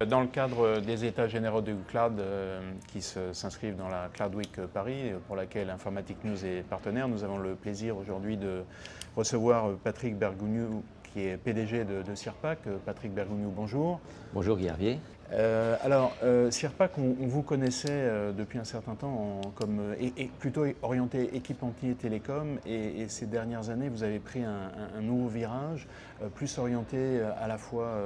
Dans le cadre des États généraux du cloud qui s'inscrivent dans la Cloud Week Paris, pour laquelle Informatique News est partenaire, nous avons le plaisir aujourd'hui de recevoir Patrick Bergougnoux, qui est PDG de Sirpac. Patrick Bergougnoux, bonjour. Bonjour Guy Hervier. Sirpac, on vous connaissait depuis un certain temps comme plutôt orienté équipementier télécom, et ces dernières années, vous avez pris un nouveau virage, plus orienté à la fois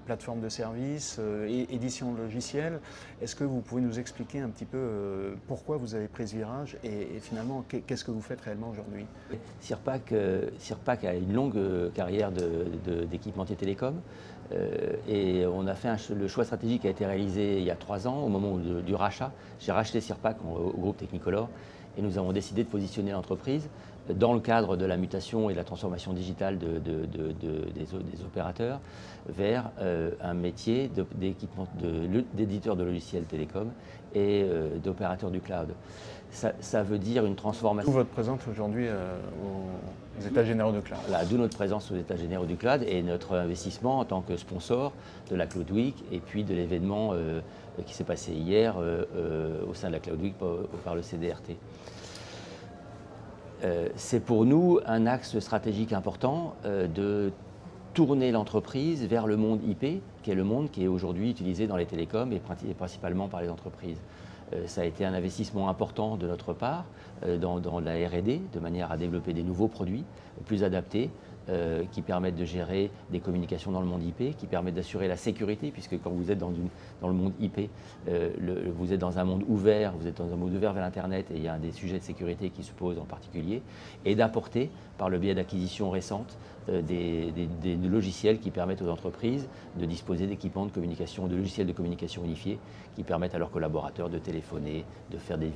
plateforme de services et édition logicielle. Est-ce que vous pouvez nous expliquer un petit peu pourquoi vous avez pris ce virage et finalement, qu'est-ce que vous faites réellement aujourd'hui? Sirpac a une longue carrière d'équipementier télécom. Et on a fait le choix stratégique qui a été réalisé il y a 3 ans, au moment du rachat. J'ai racheté Sirpac au groupe Technicolor et nous avons décidé de positionner l'entreprise dans le cadre de la mutation et de la transformation digitale des opérateurs vers un métier d'éditeur de logiciels télécom et d'opérateur du cloud. Ça veut dire une transformation. D'où votre présence aujourd'hui aux États généraux du cloud. Voilà, d'où notre présence aux États généraux du cloud et notre investissement en tant que sponsor de la Cloud Week et puis de l'événement qui s'est passé hier au sein de la Cloud Week par le CDRT. C'est pour nous un axe stratégique important de tourner l'entreprise vers le monde IP, qui est le monde qui est aujourd'hui utilisé dans les télécoms et principalement par les entreprises. Ça a été un investissement important de notre part dans la R&D, de manière à développer des nouveaux produits plus adaptés, qui permettent de gérer des communications dans le monde IP, qui permettent d'assurer la sécurité, puisque quand vous êtes dans le monde IP, vous êtes dans un monde ouvert, vous êtes dans un monde ouvert vers l'Internet, et il y a des sujets de sécurité qui se posent en particulier, et d'apporter, par le biais d'acquisitions récentes, des logiciels qui permettent aux entreprises de disposer d'équipements de communication, de logiciels de communication unifiés, qui permettent à leurs collaborateurs de téléphoner, de faire des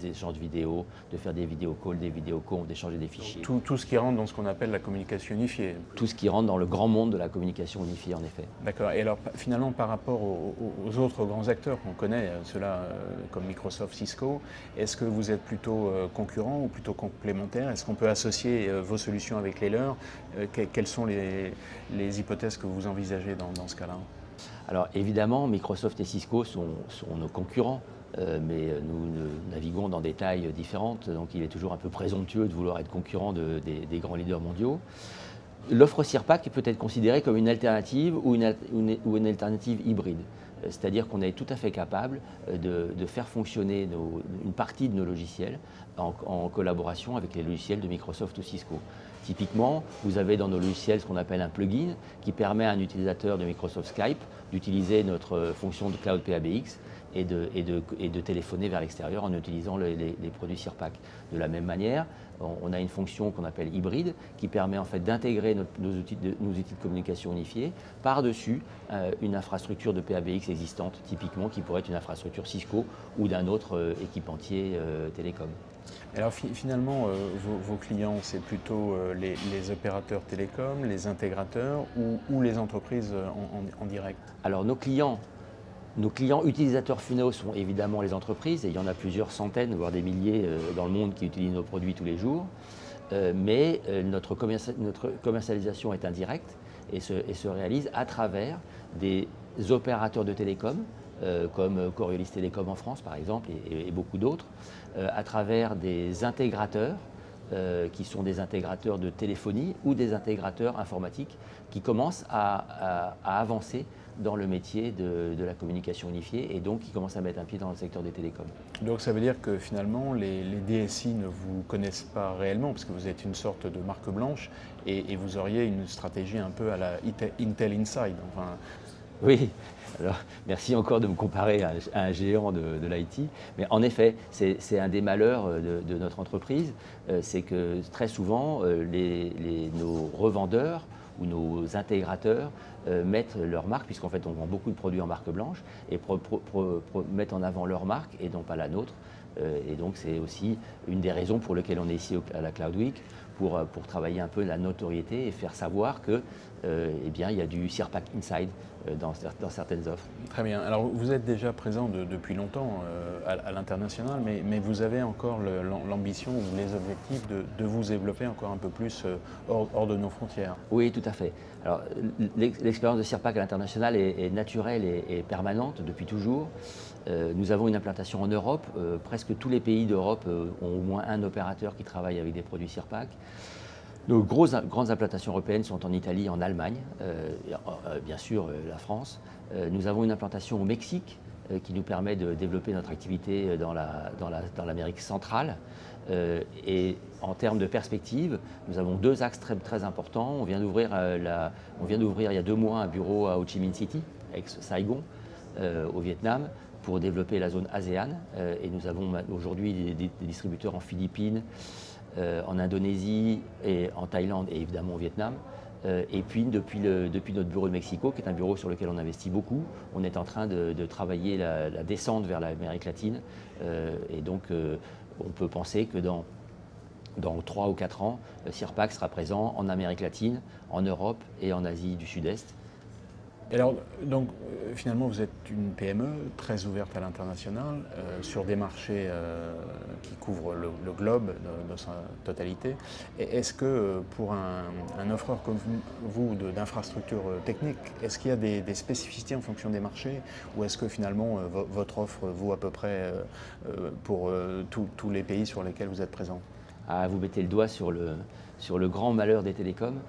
échanges de vidéos, de faire des vidéocalls, des vidéoconf, d'échanger des fichiers. Tout ce qui rentre dans ce qu'on appelle la communication unifiée. Tout ce qui rentre dans le grand monde de la communication unifiée, en effet. D'accord. Et alors, finalement, par rapport aux autres grands acteurs qu'on connaît, ceux-là comme Microsoft, Cisco, est-ce que vous êtes plutôt concurrents ou plutôt complémentaires? Est-ce qu'on peut associer vos solutions avec les leurs? Quelles sont les hypothèses que vous envisagez dans ce cas-là? Alors, évidemment, Microsoft et Cisco sont nos concurrents. Mais nous naviguons dans des tailles différentes, donc il est toujours un peu présomptueux de vouloir être concurrent des grands leaders mondiaux. L'offre Sirpac peut être considérée comme une alternative ou une alternative hybride. C'est-à-dire qu'on est tout à fait capable de faire fonctionner une partie de nos logiciels en collaboration avec les logiciels de Microsoft ou Cisco. Typiquement, vous avez dans nos logiciels ce qu'on appelle un plugin qui permet à un utilisateur de Microsoft Skype d'utiliser notre fonction de Cloud PABX et de téléphoner vers l'extérieur en utilisant les produits Sirpac. De la même manière, on a une fonction qu'on appelle hybride qui permet en fait d'intégrer nos outils de communication unifiés par-dessus une infrastructure de PABX existante, typiquement qui pourrait être une infrastructure Cisco ou d'un autre équipementier télécom. Alors finalement, vos clients, c'est plutôt les opérateurs télécoms, les intégrateurs ou les entreprises en direct? Alors nos clients utilisateurs finaux sont évidemment les entreprises, et il y en a plusieurs centaines, voire des milliers dans le monde qui utilisent nos produits tous les jours. Mais notre commercialisation est indirecte et se réalise à travers des opérateurs de télécom, comme Coriolis Télécom en France par exemple, et beaucoup d'autres, à travers des intégrateurs, qui sont des intégrateurs de téléphonie ou des intégrateurs informatiques qui commencent à avancer dans le métier de la communication unifiée et donc qui commencent à mettre un pied dans le secteur des télécoms. Donc ça veut dire que finalement les DSI ne vous connaissent pas réellement parce que vous êtes une sorte de marque blanche et vous auriez une stratégie un peu à la Intel Inside. Enfin... Oui, alors merci encore de me comparer à un géant de l'IT, mais en effet, c'est un des malheurs de notre entreprise, c'est que très souvent nos revendeurs ou nos intégrateurs mettent leur marque, puisqu'en fait on vend beaucoup de produits en marque blanche, et mettent en avant leur marque et non pas la nôtre. Et donc c'est aussi une des raisons pour lesquelles on est ici à la Cloud Week, pour travailler un peu la notoriété et faire savoir que, eh bien, il y a du CIRPAC Inside dans certaines offres. Très bien. Alors vous êtes déjà présent depuis longtemps à l'international, mais vous avez encore l'ambition ou les objectifs de vous développer encore un peu plus hors de nos frontières. Oui, tout à fait. Alors l'expérience de CIRPAC à l'international est naturelle et permanente depuis toujours. Nous avons une implantation en Europe. Presque tous les pays d'Europe ont au moins un opérateur qui travaille avec des produits CIRPAC. Nos grandes implantations européennes sont en Italie et en Allemagne, bien sûr la France. Nous avons une implantation au Mexique qui nous permet de développer notre activité dans l'Amérique centrale. Et en termes de perspective, nous avons deux axes très importants. On vient d'ouvrir il y a 2 mois un bureau à Ho Chi Minh City, ex-Saigon, au Vietnam, pour développer la zone ASEAN. Et nous avons aujourd'hui des distributeurs en Philippines, en Indonésie et en Thaïlande et évidemment au Vietnam. Et puis depuis notre bureau de Mexico, qui est un bureau sur lequel on investit beaucoup, on est en train de travailler la descente vers l'Amérique latine. Et donc on peut penser que dans 3 ou 4 ans, CIRPAC sera présent en Amérique latine, en Europe et en Asie du Sud-Est. Et alors, donc, finalement, vous êtes une PME très ouverte à l'international, sur des marchés qui couvrent le globe dans sa totalité. Et est-ce que pour un offreur comme vous d'infrastructures techniques, est-ce qu'il y a des spécificités en fonction des marchés, ou est-ce que finalement votre offre vaut à peu près pour tous les pays sur lesquels vous êtes présent? Ah, vous mettez le doigt sur le grand malheur des télécoms.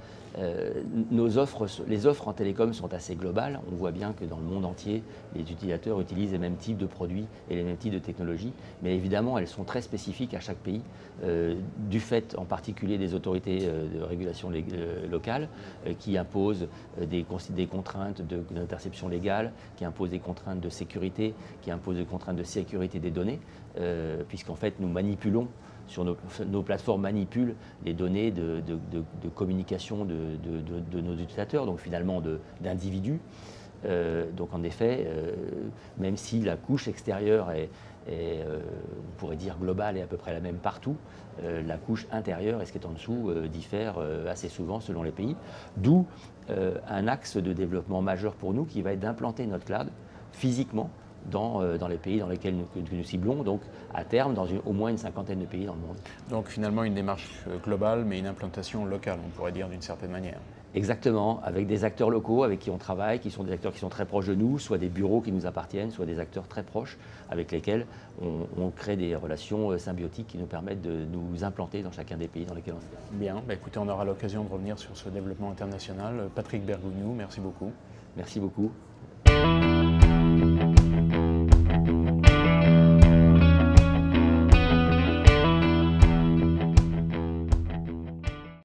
Les offres en télécom sont assez globales. On voit bien que dans le monde entier, les utilisateurs utilisent les mêmes types de produits et les mêmes types de technologies. Mais évidemment, elles sont très spécifiques à chaque pays, du fait en particulier des autorités de régulation locales qui imposent des contraintes d'interception légale, qui imposent des contraintes de sécurité, qui imposent des contraintes de sécurité des données, puisqu'en fait, nous manipulons nos plateformes manipulent les données de communication de nos utilisateurs, donc finalement d'individus. Donc en effet, même si la couche extérieure on pourrait dire globale, est à peu près la même partout, la couche intérieure et ce qui est en dessous diffère assez souvent selon les pays. D'où un axe de développement majeur pour nous qui va être d'implanter notre cloud physiquement dans les pays dans lesquels nous ciblons, donc à terme dans au moins une 50aine de pays dans le monde. Donc finalement une démarche globale, mais une implantation locale, on pourrait dire d'une certaine manière. Exactement, avec des acteurs locaux avec qui on travaille, qui sont des acteurs qui sont très proches de nous, soit des bureaux qui nous appartiennent, soit des acteurs très proches avec lesquels on crée des relations symbiotiques qui nous permettent de nous implanter dans chacun des pays dans lesquels on est. Bien, écoutez, on aura l'occasion de revenir sur ce développement international. Patrick Bergougnoux, merci beaucoup. Merci beaucoup.